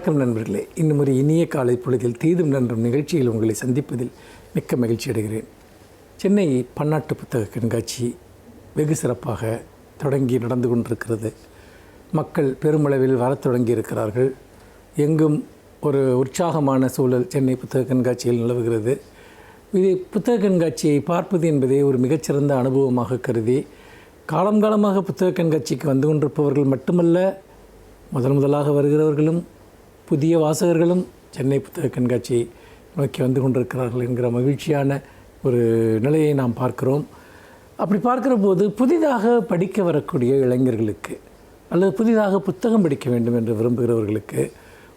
வணக்கம் நண்பர்களே. இன்னும் ஒரு இனிய காலை பொழுதில் தீதும் நன்றும் நிகழ்ச்சியில் உங்களை சந்திப்பதில் மிக்க மகிழ்ச்சி அடைகிறேன். சென்னை பன்னாட்டு புத்தக கண்காட்சி வெகு சிறப்பாக தொடங்கி நடந்து கொண்டிருக்கிறது. மக்கள் பெருமளவில் வரத் தொடங்கி இருக்கிறார்கள். எங்கும் ஒரு உற்சாகமான சூழல் சென்னை புத்தக கண்காட்சியில் நிலவுகிறது. இது புத்தக கண்காட்சியை பார்ப்பது என்பதே ஒரு மிகச்சிறந்த அனுபவமாக கருதி காலங்காலமாக புத்தக கண்காட்சிக்கு வந்து கொண்டிருப்பவர்கள் மட்டுமல்ல, முதலாக வருகிறவர்களும் புதிய வாசகர்களும் சென்னை புத்தக கண்காட்சியை நோக்கி வந்து கொண்டிருக்கிறார்கள் என்கிற மகிழ்ச்சியான ஒரு நிலையை நாம் பார்க்கிறோம். அப்படி பார்க்கிற போது புதிதாக படிக்க வரக்கூடிய இளைஞர்களுக்கு அல்லது புதிதாக புத்தகம் படிக்க வேண்டும் என்று விரும்புகிறவர்களுக்கு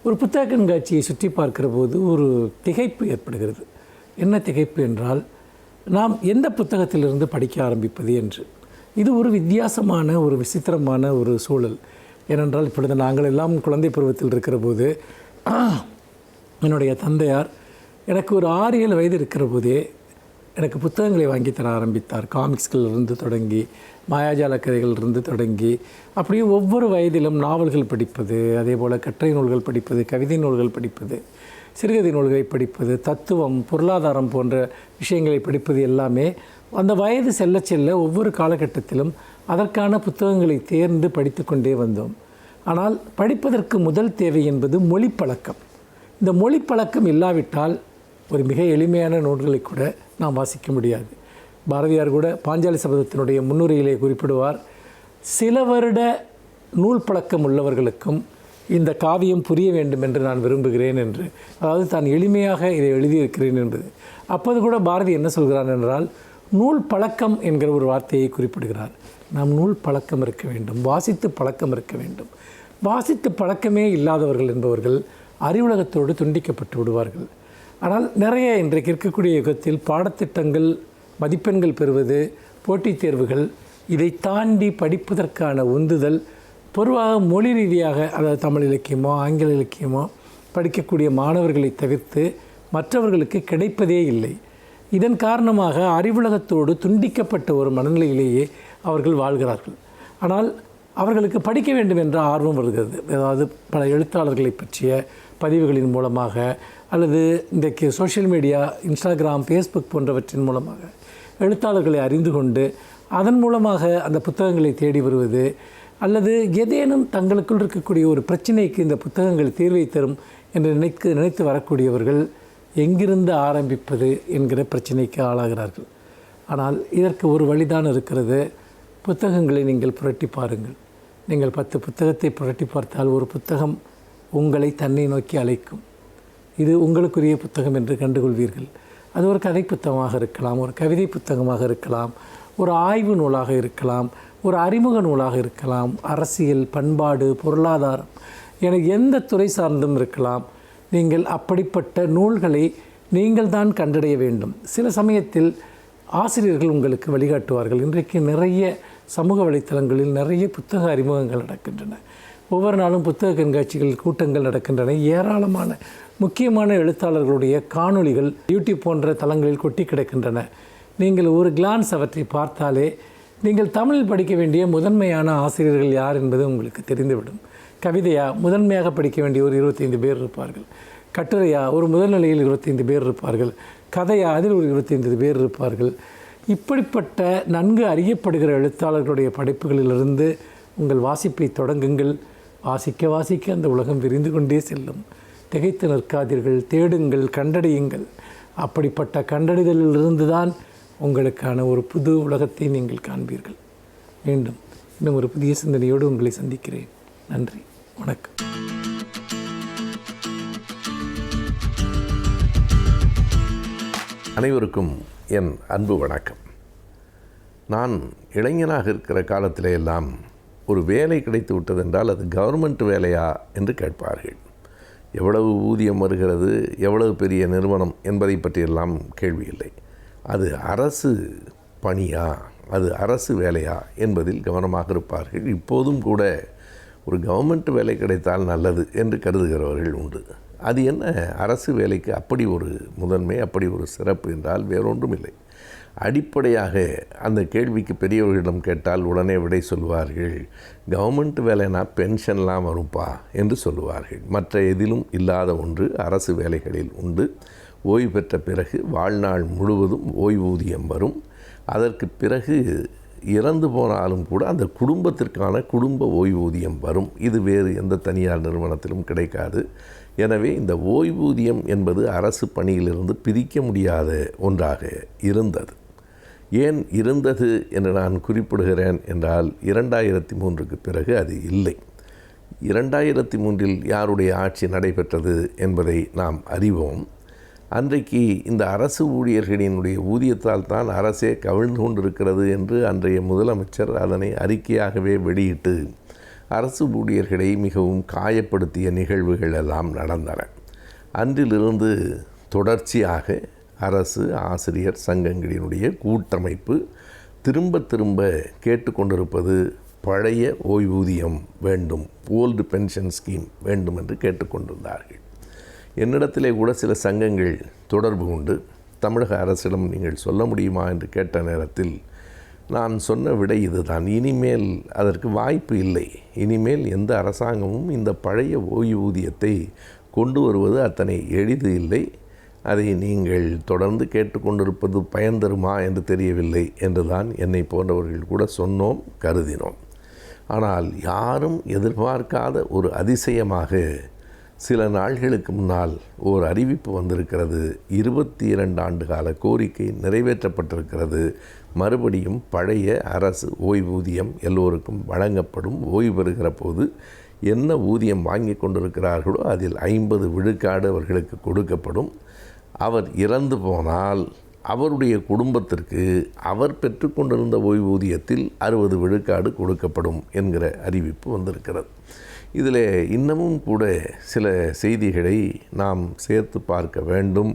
ஒரு புத்தக கண்காட்சியை சுற்றி பார்க்கிற போது ஒரு திகைப்பு ஏற்படுகிறது. என்ன திகைப்பு என்றால், நாம் எந்த புத்தகத்திலிருந்து படிக்க ஆரம்பிப்பது என்று. இது ஒரு வித்தியாசமான ஒரு விசித்திரமான ஒரு சூழல். ஏனென்றால் இப்பொழுது நாங்கள் எல்லாம் குழந்தை பருவத்தில் இருக்கிற போது என்னுடைய தந்தையார் எனக்கு ஒரு 6-7 வயது இருக்கிற போதே எனக்கு புத்தகங்களை வாங்கி தர ஆரம்பித்தார். காமிக்ஸ்களிலிருந்து தொடங்கி மாயாஜால கதைகளிலிருந்து தொடங்கி அப்படியே ஒவ்வொரு வயதிலும் நாவல்கள் படிப்பது, அதே போல் கட்டுரை நூல்கள் படிப்பது, கவிதை நூல்கள் படிப்பது, சிறுகதை நூல்களை படிப்பது, தத்துவம், பொருளாதாரம் போன்ற விஷயங்களை படிப்பது எல்லாமே அந்த வயது செல்ல செல்ல ஒவ்வொரு காலகட்டத்திலும் அதற்கான புத்தகங்களை தேர்ந்து படித்து கொண்டே வந்தோம். ஆனால் படிப்பதற்கு முதல் தேவை என்பது மொழி பழக்கம். இந்த மொழி பழக்கம் இல்லாவிட்டால் ஒரு மிக எளிமையான நூல்களை கூட நாம் வாசிக்க முடியாது. பாரதியார் கூட பாஞ்சாலி சபதத்தினுடைய முன்னுரையிலே குறிப்பிடுவார், சில வருட நூல் பழக்கம் உள்ளவர்களுக்கும் இந்த காவியம் புரிய வேண்டும் என்று நான் விரும்புகிறேன் என்று. அதாவது தான் எளிமையாக இதை எழுதியிருக்கிறேன் என்பது. அப்போது கூட பாரதி என்ன சொல்கிறார் என்றால், நூல் பழக்கம் என்கிற ஒரு வார்த்தையை குறிப்பிடுகிறார். நாம் நூல் பழக்கம் இருக்க வேண்டும், வாசித்து பழக்கம் இருக்க வேண்டும். வாசித்து பழக்கமே இல்லாதவர்கள் என்பவர்கள் அறிவுலகத்தோடு துண்டிக்கப்பட்டு விடுவார்கள். ஆனால் நிறைய இன்றைக்கு இருக்கக்கூடிய யுகத்தில் பாடத்திட்டங்கள், மதிப்பெண்கள் பெறுவது, போட்டித் தேர்வுகள், இதை தாண்டி படிப்பதற்கான உந்துதல் பொதுவாக மொழி ரீதியாக, அதாவது தமிழ் இலக்கியமோ ஆங்கில இலக்கியமோ படிக்கக்கூடிய மாணவர்களை தவிர்த்து மற்றவர்களுக்கு கிடைப்பதே இல்லை. இதன் காரணமாக அறிவுலகத்தோடு துண்டிக்கப்பட்ட ஒரு மனநிலையிலேயே அவர்கள் வாழ்கிறார்கள். ஆனால் அவர்களுக்கு படிக்க வேண்டும் என்ற ஆர்வம் வருகிறது. அதாவது பல எழுத்தாளர்களை பற்றிய பதிவுகளின் மூலமாக அல்லது இன்றைக்கு சோஷியல் மீடியா, இன்ஸ்டாகிராம், ஃபேஸ்புக் போன்றவற்றின் மூலமாக எழுத்தாளர்களை அறிந்து கொண்டு அதன் மூலமாக அந்த புத்தகங்களை தேடி வருவது, அல்லது ஏதேனும் தங்களுக்குள் இருக்கக்கூடிய ஒரு பிரச்சனைக்கு இந்த புத்தகங்கள் தீர்வை தரும் என்று நினைத்து வரக்கூடியவர்கள் எங்கிருந்து ஆரம்பிப்பது என்கிற பிரச்சனைக்கு ஆளாகிறார்கள். ஆனால் இதற்கு ஒரு வழிதான் இருக்கிறது. புத்தகங்களை நீங்கள் புரட்டி பாருங்கள். நீங்கள் 10 புத்தகத்தை புரட்டி பார்த்தால் ஒரு புத்தகம் உங்களை தன்னை நோக்கி அழைக்கும். இது உங்களுக்குரிய புத்தகம் என்று கண்டுகொள்வீர்கள். அது ஒரு கதை புத்தகமாக இருக்கலாம், ஒரு கவிதை புத்தகமாக இருக்கலாம், ஒரு ஆய்வு நூலாக இருக்கலாம், ஒரு அறிமுக நூலாக இருக்கலாம், அரசியல், பண்பாடு, பொருளாதாரம் என எந்த துறை சார்ந்தும் இருக்கலாம். நீங்கள் அப்படிப்பட்ட நூல்களை நீங்கள் தான் கண்டடைய வேண்டும். சில சமயத்தில் ஆசிரியர்கள் உங்களுக்கு வழிகாட்டுவார்கள். இன்றைக்கு நிறைய சமூக வலைத்தளங்களில் நிறைய புத்தக அறிமுகங்கள் நடக்கின்றன. ஒவ்வொரு நாளும் புத்தக கண்காட்சிகள், கூட்டங்கள் நடக்கின்றன. ஏராளமான முக்கியமான எழுத்தாளர்களுடைய காணொளிகள் யூடியூப் போன்ற தளங்களில் கொட்டி கிடக்கின்றன. நீங்கள் ஒரு கிளான்ஸ் அவற்றை பார்த்தாலே நீங்கள் தமிழில் படிக்க வேண்டிய முதன்மையான ஆசிரியர்கள் யார் என்பது உங்களுக்கு தெரிந்துவிடும். கவிதையா முதன்மையாக படிக்க வேண்டிய ஒரு 25 பேர் இருப்பார்கள். கட்டுரையா ஒரு முதல் நிலையில் 25 பேர் இருப்பார்கள். கதையா அதில் ஒரு 25 பேர் இருப்பார்கள். இப்படிப்பட்ட நன்கு அறியப்படுகிற எழுத்தாளர்களுடைய படைப்புகளிலிருந்து உங்கள் வாசிப்பை தொடங்குங்கள். வாசிக்க வாசிக்க அந்த உலகம் விரிந்து கொண்டே செல்லும். திகைத்து நிற்காதீர்கள், தேடுங்கள், கண்டறியுங்கள். அப்படிப்பட்ட கண்டறிதலிலிருந்து தான் உங்களுக்கான ஒரு புது உலகத்தை நீங்கள் காண்பீர்கள். மீண்டும் இன்னும் ஒரு புதிய சிந்தனையோடு உங்களை சந்திக்கிறேன். நன்றி, வணக்கம். அனைவருக்கும் என் அன்பு வணக்கம். நான் இளைஞனாக இருக்கிற காலத்திலே எல்லாம் ஒரு வேலை கிடைத்து விட்டதென்றால் அது கவர்மெண்ட் வேலையா என்று கேட்பார்கள். எவ்வளவு ஊதியம் வருகிறது, எவ்வளவு பெரிய நிறுவனம் என்பதை பற்றியெல்லாம் கேள்வி இல்லை. அது அரசு பணியா, அது அரசு வேலையா என்பதில் கவனமாக இருப்பார்கள். இப்போதும் கூட ஒரு கவர்மெண்ட் வேலை கிடைத்தால் நல்லது என்று கருதுகிறவர்கள் உண்டு. அது என்ன, அரசு வேலைக்கு அப்படி ஒரு முதன்மை, அப்படி ஒரு சிறப்பு என்றால் வேறொன்றும் இல்லை. அடிப்படையாக அந்த கேள்விக்கு பெரியவர்களிடம் கேட்டால் உடனே விடை சொல்வார்கள், கவர்மெண்ட் வேலைனா பென்ஷன்லாம் வரும்பா என்று சொல்லுவார்கள். மற்ற எதிலும் இல்லாத ஒன்று அரசு வேலைகளில் உண்டு. ஓய்வு பெற்ற பிறகு வாழ்நாள் முழுவதும் ஓய்வூதியம் வரும். அதற்கு பிறகு இறந்து போனாலும் கூட அந்த குடும்பத்திற்கான குடும்ப ஓய்வூதியம் வரும். இது வேறு எந்த தனியார் நிறுவனத்திலும் கிடைக்காது. எனவே இந்த ஓய்வூதியம் என்பது அரசு பணியிலிருந்து பிரிக்க முடியாத ஒன்றாக இருந்தது. ஏன் இருந்தது என்று நான் குறிப்பிடுகிறேன் என்றால் 2003க்கு பிறகு அது இல்லை. 2003இல் யாருடைய ஆட்சி நடைபெற்றது என்பதை நாம் அறிவோம். அன்றைக்கு இந்த அரசு ஊழியர்களினுடைய ஊதியத்தால் தான் அரசே கவிழ்ந்து கொண்டிருக்கிறது என்று அன்றைய முதலமைச்சர் அதனை அறிக்கையாகவே வெளியிட்டு அரசு ஊழியர்களை மிகவும் காயப்படுத்திய நிகழ்வுகள் எல்லாம் நடந்தன. அன்றிலிருந்து தொடர்ச்சியாக அரசு ஆசிரியர் சங்கங்களினுடைய கூட்டமைப்பு திரும்ப திரும்ப கேட்டுக்கொண்டிருப்பது பழைய ஓய்வூதியம் வேண்டும், ஓல்டு பென்ஷன் ஸ்கீம் வேண்டும் என்று கேட்டுக்கொண்டிருந்தார்கள். என்னிடத்திலே கூட சில சங்கங்கள் தொடர்பு கொண்டு தமிழக அரசிடம் நீங்கள் சொல்ல முடியுமா என்று கேட்ட நேரத்தில் நான் சொன்ன விடை இதுதான், இனிமேல் அதற்கு வாய்ப்பு இல்லை. இனிமேல் எந்த அரசாங்கமும் இந்த பழைய ஓய்வூதியத்தை கொண்டு வருவது அத்தனை எளிது இல்லை. அதை நீங்கள் தொடர்ந்து கேட்டுக்கொண்டிருப்பது பயன் தருமா என்று தெரியவில்லை என்றுதான் என்னை போன்றவர்கள் கூட சொன்னோம், கருதினோம். ஆனால் யாரும் எதிர்பார்க்காத ஒரு அதிசயமாக சில நாள்களுக்கு முன்னால் ஓர் அறிவிப்பு வந்திருக்கிறது. 22 ஆண்டு கால கோரிக்கை நிறைவேற்றப்பட்டிருக்கிறது. மறுபடியும் பழைய அரசு ஓய்வூதியம் எல்லோருக்கும் வழங்கப்படும். ஓய்வு பெறுகிற போது என்ன ஊதியம் வாங்கி கொண்டிருக்கிறார்களோ அதில் 50 விழுக்காடு அவர்களுக்கு கொடுக்கப்படும். அவர் இறந்து போனால் அவருடைய குடும்பத்திற்கு அவர் பெற்றுக்கொண்டிருந்த ஓய்வூதியத்தில் 60 விழுக்காடு கொடுக்கப்படும் என்கிற அறிவிப்பு வந்திருக்கிறது. இதில் இன்னமும் கூட சில செய்திகளை நாம் சேர்த்து பார்க்க வேண்டும்.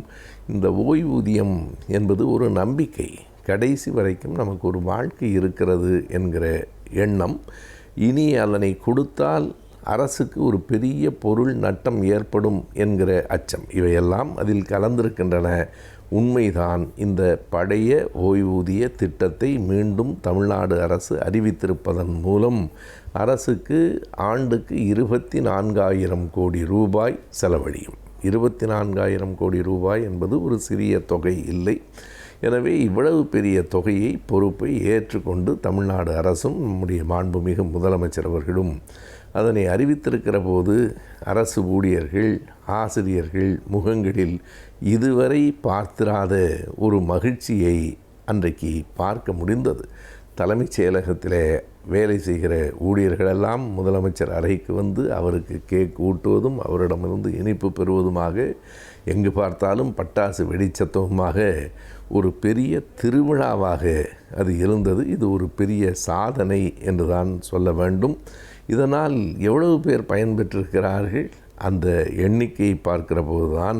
இந்த ஓய்வூதியம் என்பது ஒரு நம்பிக்கை. கடைசி வரைக்கும் நமக்கு ஒரு வாழ்க்கை இருக்கிறது என்கிற எண்ணம். இனி அதனை கொடுத்தால் அரசுக்கு ஒரு பெரிய பொருள் நட்டம் ஏற்படும் என்கிற அச்சம், இவையெல்லாம் அதில் கலந்திருக்கின்றன. உண்மைதான். இந்த பழைய ஓய்வூதிய திட்டத்தை மீண்டும் தமிழ்நாடு அரசு அறிவித்திருப்பதன் மூலம் அரசுக்கு ஆண்டுக்கு 24,000 கோடி ரூபாய் செலவழியும். 24,000 கோடி ரூபாய் என்பது ஒரு சிறிய தொகை இல்லை. எனவே இவ்வளவு பெரிய தொகையை பொறுப்பை ஏற்றுக்கொண்டு தமிழ்நாடு அரசும் நம்முடைய மாண்புமிகு முதலமைச்சர் அவர்களும் அதனை அறிவித்திருக்கிற போது அரசு ஊழியர்கள் ஆசிரியர்கள் முகங்களில் இதுவரை பார்த்திராத ஒரு மகிழ்ச்சியை அன்றைக்கு பார்க்க முடிந்தது. தலைமைச் செயலகத்தில் வேலை செய்கிற ஊழியர்களெல்லாம் முதலமைச்சர் அறைக்கு வந்து அவருக்கு கேக் ஊட்டுவதும் அவரிடமிருந்து இனிப்பு பெறுவதுமாக, எங்கு பார்த்தாலும் பட்டாசு வெடிச்சத்தவுமாக ஒரு பெரிய திருவிழாவாக அது இருந்தது. இது ஒரு பெரிய சாதனை என்று தான் சொல்ல வேண்டும். இதனால் எவ்வளவு பேர் பயன்பெற்றிருக்கிறார்கள் அந்த எண்ணிக்கையை பார்க்கிற போதுதான்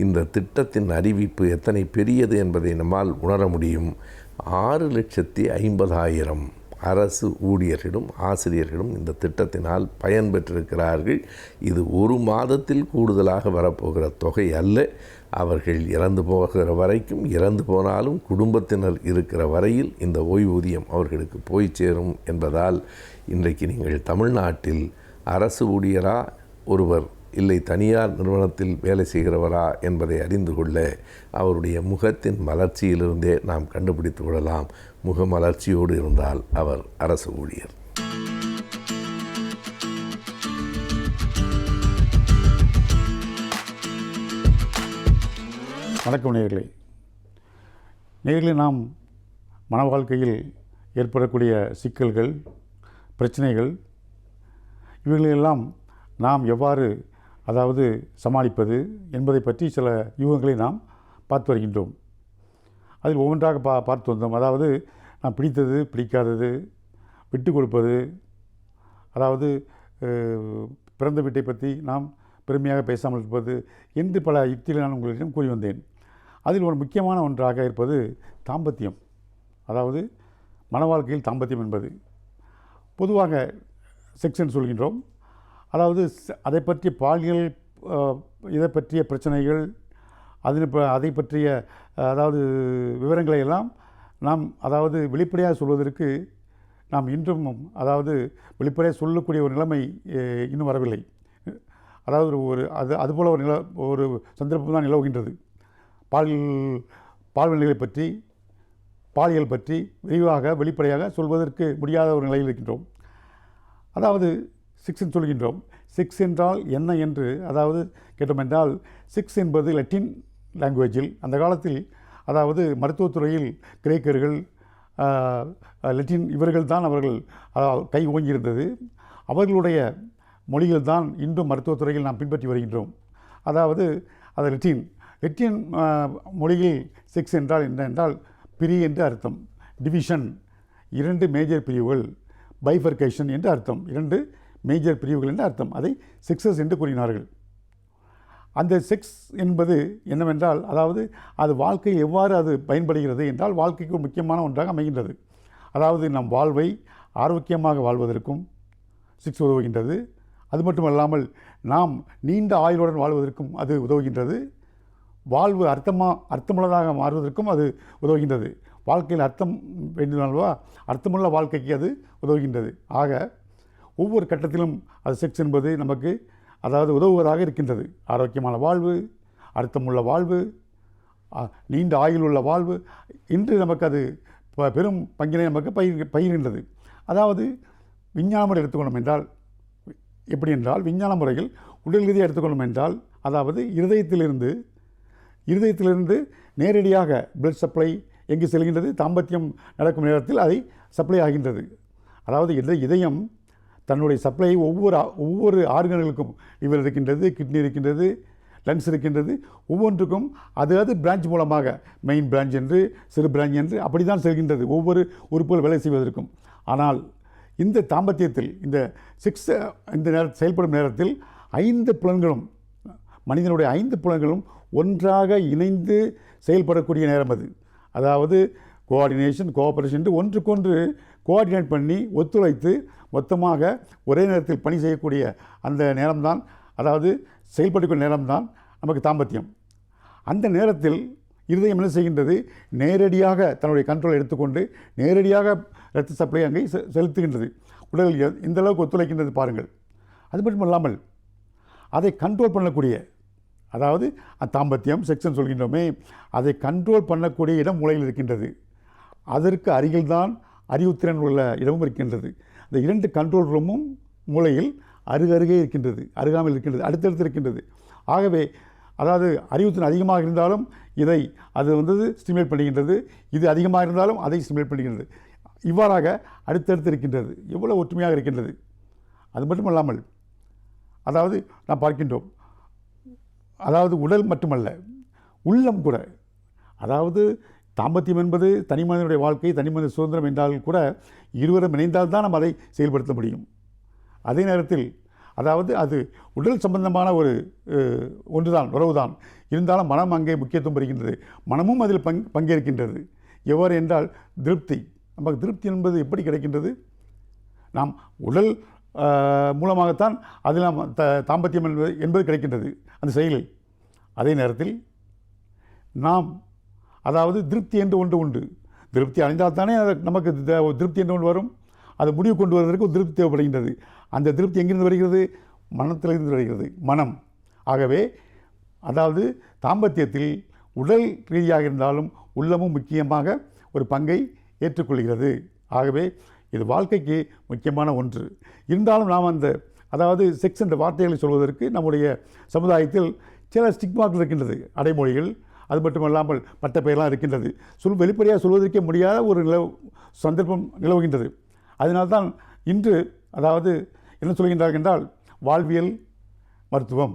இந்த திட்டத்தின் அறிவிப்பு எத்தனை பெரியது என்பதை நம்மால் உணர முடியும். 6,50,000 அரசு ஊழியர்களும் ஆசிரியர்களும் இந்த திட்டத்தினால் பயன்பெற்றிருக்கிறார்கள். இது ஒரு மாதத்தில் கூடுதலாக வரப்போகிற தொகை அல்ல. அவர்கள் இறந்து போகிற வரைக்கும், இறந்து போனாலும் குடும்பத்தினர் இருக்கிற வரையில் இந்த ஓய்வூதியம் அவர்களுக்கு போய் சேரும் என்பதால் இன்றைக்கு நீங்கள் தமிழ்நாட்டில் அரசு ஊழியரா ஒருவர் இல்லை தனியார் நிறுவனத்தில் வேலை செய்கிறவரா என்பதை அறிந்து கொள்ள அவருடைய முகத்தின் மலர்ச்சியிலிருந்தே நாம் கண்டுபிடித்து விடலாம். முகமலர்ச்சியோடு இருந்தால் அவர் அரசு ஊழியர். வணக்கம் நேயர்களே. நாம் மன வாழ்க்கையில் ஏற்படக்கூடிய சிக்கல்கள், பிரச்சனைகள், இவைகளெல்லாம் நாம் எவ்வாறு சமாளிப்பது என்பதை பற்றி சில யூகங்களை நாம் பார்த்து வருகின்றோம். அதில் ஒவ்வொன்றாக பார்த்து வந்தோம். நாம் பிடித்தது, பிடிக்காதது, விட்டு கொடுப்பது, பிறந்த வீட்டை பற்றி நாம் பெருமையாக பேசாமல் இருப்பது என்று பல யுக்திகளை நான் உங்களிடம் கூறி வந்தேன். அதில் ஒரு முக்கியமான ஒன்றாக இருப்பது தாம்பத்தியம். மன வாழ்க்கையில் தாம்பத்தியம் என்பது பொதுவாக செக்ஷன் சொல்கின்றோம். அதை பற்றிய பாலியல், இதை பற்றிய பிரச்சனைகள், அதை பற்றிய விவரங்களை எல்லாம் நாம் அதாவது வெளிப்படையாக சொல்வதற்கு நாம் இன்றும் அதாவது வெளிப்படையாக சொல்லக்கூடிய ஒரு நிலைமை இன்னும் வரவில்லை. அதாவது அதுபோல் ஒரு சந்தர்ப்பம் தான் நிலவுகின்றது. பால்வினைகளை பற்றி, பாலியல் பற்றி விரிவாக வெளிப்படையாக சொல்வதற்கு முடியாத ஒரு நிலையில் இருக்கின்றோம். அதாவது செக்ஸ் சொல்கின்றோம். செக்ஸ் என்றால் என்ன என்று அதாவது கேட்டோம் என்றால், செக்ஸ் என்பது லத்தீன் லாங்குவேஜில் அந்த காலத்தில் அதாவது மருத்துவத்துறையில் கிரேக்கர்கள், லத்தீன் இவர்கள் தான் அவர்கள் கை ஓங்கியிருந்தது. அவர்களுடைய மொழிகள் தான் இன்றும் மருத்துவத்துறையில் நாம் பின்பற்றி வருகின்றோம். அதாவது அது லத்தீன் மொழியில் செக்ஸ் என்றால் என்ன என்றால் பிரி என்று அர்த்தம், டிவிஷன் 2 மேஜர் பிரிவுகள், பைஃபர்கேஷன் என்று அர்த்தம், 2 மேஜர் பிரிவுகள் என்று அர்த்தம். அதை செக்ஸஸ் என்று கூறினார்கள். அந்த செக்ஸ் என்பது என்னவென்றால் அதாவது அது வாழ்க்கையில் எவ்வாறு அது பயன்படுகிறது என்றால் வாழ்க்கைக்கு ஒரு முக்கியமான ஒன்றாக அமைகின்றது. அதாவது நம் வாழ்வை ஆரோக்கியமாக வாழ்வதற்கும் செக்ஸ் உதவுகின்றது. அது மட்டுமல்லாமல் நாம் நீண்ட ஆயுளுடன் வாழ்வதற்கும் அது உதவுகின்றது. வாழ்வு அர்த்தமுள்ளதாக மாறுவதற்கும் அது உதவுகின்றது. வாழ்க்கையில் அர்த்தம் வேண்டுமானவா, அர்த்தமுள்ள வாழ்க்கைக்கு அது உதவுகின்றது. ஆக ஒவ்வொரு கட்டத்திலும் அது செக்ஸ் என்பது நமக்கு அதாவது உதவுவதாக இருக்கின்றது. ஆரோக்கியமான வாழ்வு, அர்த்தமுள்ள வாழ்வு, நீண்ட ஆயுள் உள்ள வாழ்வு இன்று நமக்கு அது பெரும் பங்கினை நமக்கு பகிர்கின்றது. அதாவது விஞ்ஞான முறை எடுத்துக்கொண்டோம் என்றால் எப்படி என்றால், விஞ்ஞான முறையில் உடல் ரீதியாக எடுத்துக்கொண்டோம் என்றால் அதாவது இருதயத்திலிருந்து நேரடியாக பிளட் சப்ளை எங்கு செல்கின்றது, தாம்பத்தியம் நடக்கும் நேரத்தில் அதை சப்ளை ஆகின்றது. அதாவது இதயம் தன்னுடைய சப்ளை ஒவ்வொரு ஆர்கன்களுக்கும் லிவர் இருக்கின்றது, கிட்னி இருக்கின்றது, லங்ஸ் இருக்கின்றது, ஒவ்வொன்றுக்கும் அது பிரான்ச் மூலமாக மெயின் பிரான்ச் என்று சிறு பிரான்ச் என்று அப்படி தான் செல்கின்றது ஒவ்வொரு உறுப்புகள் வேலை செய்வதற்கும். ஆனால் இந்த தாம்பத்தியத்தில் இந்த செக்ஸ் செயல்படும் நேரத்தில் 5 புலன்களும், மனிதனுடைய 5 புலன்களும் ஒன்றாக இணைந்து செயல்படக்கூடிய நேரம் அது. அதாவது கோஆர்டினேஷன், கோஆபரேஷன் ஒன்றுக்கொன்று கோஆர்டினேட் பண்ணி ஒத்துழைத்து மொத்தமாக ஒரே நேரத்தில் பணி செய்யக்கூடிய அந்த நேரம்தான், அதாவது செயல்படக்கூடிய நேரம்தான் நமக்கு தாம்பத்தியம். அந்த நேரத்தில் இருதயம் என்ன செய்கின்றது, நேரடியாக தன்னுடைய கண்ட்ரோல் எடுத்துக்கொண்டு நேரடியாக இரத்த சப்ளை அங்கே செலுத்துகின்றது. உடல் இந்த அளவுக்கு ஒத்துழைக்கின்றது பாருங்கள். அது மட்டும் இல்லாமல் அதை கண்ட்ரோல் பண்ணக்கூடிய, அதாவது தாம்பத்தியம் செக்ஷன் சொல்கின்றோமே, அதை கண்ட்ரோல் பண்ணக்கூடிய இடம் மூளையில் இருக்கின்றது. அதற்கு அருகில்தான் அறிவுத்திறன் உள்ள இடமும் இருக்கின்றது. இந்த 2 கண்ட்ரோல் ரூமும் மூளையில் அருகருகே இருக்கின்றது, அருகாமையில் இருக்கின்றது, அடுத்தடுத்து இருக்கின்றது. ஆகவே அதாவது அறிவுத்திறன் அதிகமாக இருந்தாலும் அது ஸ்டிமுலேட் பண்ணுகின்றது, இது அதிகமாக இருந்தாலும் அதை ஸ்டிமுலேட் பண்ணுகின்றது. இவ்வாறாக அடுத்தடுத்து இருக்கின்றது. எவ்வளோ ஒற்றுமையாக இருக்கின்றது. அது மட்டுமல்லாமல் அதாவது நாம் பார்க்கின்றோம், அதாவது உடல் மட்டுமல்ல உள்ளம் கூட, அதாவது தாம்பத்தியம் என்பது தனி மனிதனுடைய வாழ்க்கை, தனி மனித சுதந்திரம் என்றால் கூட இருவரும் இணைந்தால்தான் நாம் அதை செயல்படுத்த முடியும். அதே நேரத்தில் அதாவது அது உடல் சம்பந்தமான ஒன்றுதான், உறவுதான். இருந்தாலும் மனம் அங்கே முக்கியத்துவம் பெறுகின்றது, மனமும் அதில் பங்கேற்கின்றது. எவ்வாறு என்றால் திருப்தி. நமக்கு திருப்தி என்பது எப்படி கிடைக்கின்றது, நாம் உடல் மூலமாகத்தான் அதில் நாம் தாம்பத்தியம் என்பது கிடைக்கின்றது அந்த செயலில். அதே நேரத்தில் நாம் அதாவது திருப்தி என்று ஒன்று உண்டு. திருப்தி அடைந்தால் தானே நமக்கு திருப்தி என்று ஒன்று வரும். அது முடிவு கொண்டு வருவதற்கு ஒரு திருப்தி தேவைப்படுகின்றது. அந்த திருப்தி எங்கிருந்து வருகிறது, மனத்திலிருந்து வருகிறது, மனம். ஆகவே அதாவது தாம்பத்தியத்தில் உடல் ரீதியாக இருந்தாலும் உள்ளமும் முக்கியமாக ஒரு பங்கை ஏற்றுக்கொள்கிறது. ஆகவே இது வாழ்க்கைக்கு முக்கியமான ஒன்று. இருந்தாலும் நாம் அதாவது செக்ஸ் என்ற வார்த்தைகளை சொல்வதற்கு நம்முடைய சமுதாயத்தில் சில ஸ்டிக்மாக்கள் இருக்கின்றது, அடைமொழிகள். அது மட்டுமல்லாமல் மற்ற பெயரெல்லாம் இருக்கின்றது. வெளிப்படையாக சொல்வதற்கே முடியாத ஒரு சந்தர்ப்பம் நிலவுகின்றது. அதனால்தான் இன்று அதாவது என்ன சொல்கின்றார்கள் என்றால் வாழ்வியல் மருத்துவம்,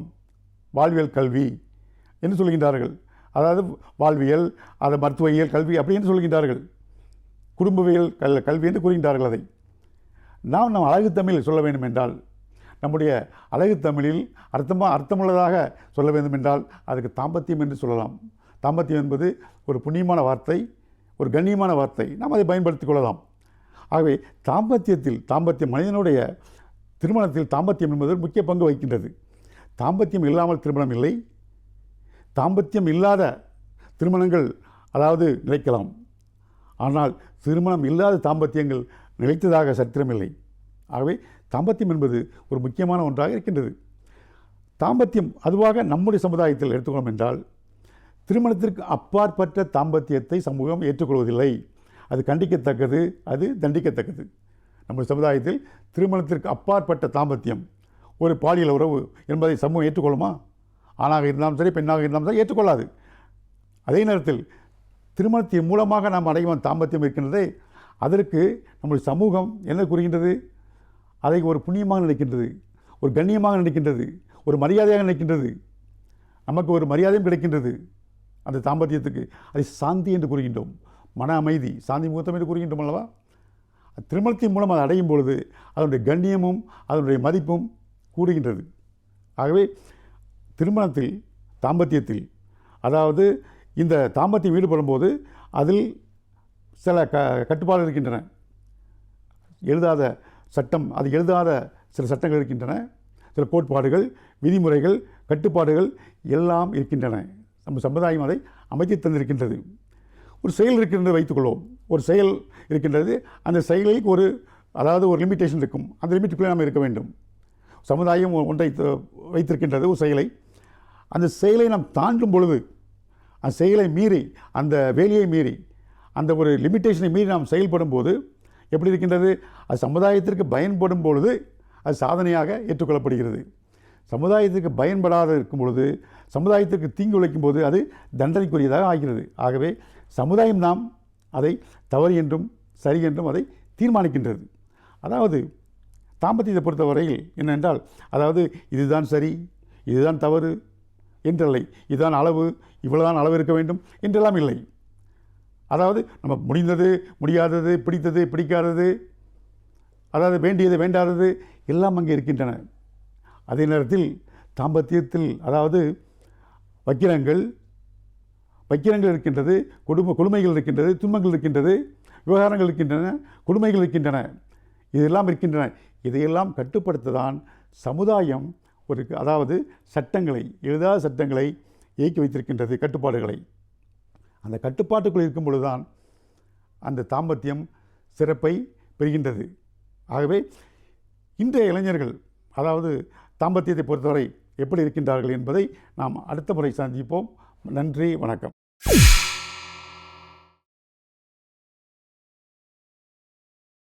வாழ்வியல் கல்வி என்று சொல்கின்றார்கள். அதாவது வாழ்வியல், அது மருத்துவவியல் கல்வி அப்படி என்று சொல்கின்றார்கள். குடும்பவியல் கல்வி என்று கூறுகின்றார்கள். அதை நாம் அழகு தமிழில் சொல்ல வேண்டும் என்றால், நம்முடைய அழகு தமிழில் அர்த்தமுள்ளதாக சொல்ல வேண்டும் என்றால் அதுக்கு தாம்பத்தியம் என்று சொல்லலாம். தாம்பத்தியம் என்பது ஒரு புண்ணியமான வார்த்தை, ஒரு கண்ணியமான வார்த்தை. நாம் அதை பயன்படுத்திக் கொள்ளலாம். ஆகவே தாம்பத்தியம் மனிதனுடைய திருமணத்தில் தாம்பத்தியம் என்பது முக்கிய பங்கு வகிக்கின்றது. தாம்பத்தியம் இல்லாமல் திருமணம் இல்லை. தாம்பத்தியம் இல்லாத திருமணங்கள் அதாவது நிலைக்கலாம். ஆனால் திருமணம் இல்லாத தாம்பத்தியங்கள் நிலைத்ததாக சரித்திரமில்லை. ஆகவே தாம்பத்தியம் என்பது ஒரு முக்கியமான ஒன்றாக இருக்கின்றது. தாம்பத்தியம் அதுவாக நம்முடைய சமுதாயத்தில் எடுத்துக்கொள்ளும் என்றால், திருமணத்திற்கு அப்பாற்பட்ட தாம்பத்தியத்தை சமூகம் ஏற்றுக்கொள்வதில்லை. அது கண்டிக்கத்தக்கது, அது தண்டிக்கத்தக்கது. நம்முடைய சமுதாயத்தில் திருமணத்திற்கு அப்பாற்பட்ட தாம்பத்தியம், ஒரு பாலியல் உறவு என்பதை சமூகம் ஏற்றுக்கொள்ளுமா? ஆணாக இருந்தாலும் சரி, பெண்ணாக இருந்தாலும் சரி ஏற்றுக்கொள்ளாது. அதே நேரத்தில் திருமணத்தின் மூலமாக நாம் அடையும் தாம்பத்தியம் இருக்கின்றதே, அதற்கு நம்முடைய சமூகம் என்ன கூறுகின்றது? அதை ஒரு புண்ணியமாக நினைக்கின்றது, ஒரு கண்ணியமாக நினைக்கின்றது, ஒரு மரியாதையாக நினைக்கின்றது. நமக்கு ஒரு மரியாதையும் கிடைக்கின்றது அந்த தாம்பத்தியத்துக்கு. அதை சாந்தி என்று கூறுகின்றோம். மன அமைதி, சாந்தி முகூர்த்தம் என்று கூறுகின்றோம் அல்லவா? திருமணத்தின் மூலம் அதை அடையும் பொழுது அதனுடைய கண்ணியமும் அதனுடைய மதிப்பும் கூடுகின்றது. ஆகவே திருமணத்தில், தாம்பத்தியத்தில், அதாவது இந்த தாம்பத்தியம் ஈடுபடும் போது அதில் சில கட்டுப்பாடு இருக்கின்றன. எழுதாத சட்டம், அது எழுதாத சில சட்டங்கள் இருக்கின்றன, சில கோட்பாடுகள், விதிமுறைகள், கட்டுப்பாடுகள் எல்லாம் இருக்கின்றன. நம்ம சமுதாயம் அதை அமைத்து தந்திருக்கின்றது. ஒரு செயல் இருக்கின்றது வைத்துக்கொள்வோம். ஒரு செயல் இருக்கின்றது, அந்த செயலில் ஒரு லிமிட்டேஷன் இருக்கும். அந்த லிமிட்டுக்குள்ளே நாம் இருக்க வேண்டும். சமுதாயம் ஒன்றை வைத்திருக்கின்றது, ஒரு செயலை. அந்த செயலை நாம் தாண்டும் பொழுது, அந்த செயலை மீறி, அந்த வேலையை மீறி, அந்த ஒரு லிமிட்டேஷனை மீறி நாம் செயல்படும் போது எப்படி இருக்கின்றது? அது சமுதாயத்திற்கு பயன்படும் பொழுது அது சாதனையாக ஏற்றுக்கொள்ளப்படுகிறது. சமுதாயத்திற்கு பயன்படாத இருக்கும் பொழுது, சமுதாயத்திற்கு தீங்கு விளைக்கும் போது அது தண்டனைக்குரியதாக ஆகிறது. ஆகவே சமுதாயம் நாம் அதை தவறு என்றும் சரி என்றும் அதை தீர்மானிக்கின்றது. அதாவது தாம்பத்தியத்தை பொறுத்தவரையில் என்னென்றால், இதுதான் சரி, இதுதான் தவறு என்றில்லை, இதுதான் அளவு, இவ்வளவுதான் அளவு இருக்க வேண்டும் என்றெல்லாம் இல்லை. நம்ம முடிந்தது, முடியாதது, பிடித்தது, பிடிக்காதது, வேண்டியது, வேண்டாதது எல்லாம் அங்கே இருக்கின்றன. அதே நேரத்தில் தாம்பத்தியத்தில் வக்கிரங்கள் இருக்கின்றது, கொடுமைகள் இருக்கின்றது, துன்பங்கள் இருக்கின்றது, விவகாரங்கள் இருக்கின்றன, கொடுமைகள் இருக்கின்றன, இதெல்லாம் இருக்கின்றன. இதையெல்லாம் கட்டுப்படுத்ததான் சமுதாயம் சட்டங்களை, எழுதாத சட்டங்களை இயக்கி வைத்திருக்கின்றது, கட்டுப்பாடுகளை. அந்த கட்டுப்பாட்டுக்குள் இருக்கும் பொழுதுதான் அந்த தாம்பத்தியம் சிறப்பை பெறுகின்றது. ஆகவே இன்றைய இளைஞர்கள் தாம்பத்தியத்தை பொறுத்தவரை எப்படி இருக்கின்றார்கள் என்பதை நாம் அடுத்த முறை சந்திப்போம். நன்றி, வணக்கம்.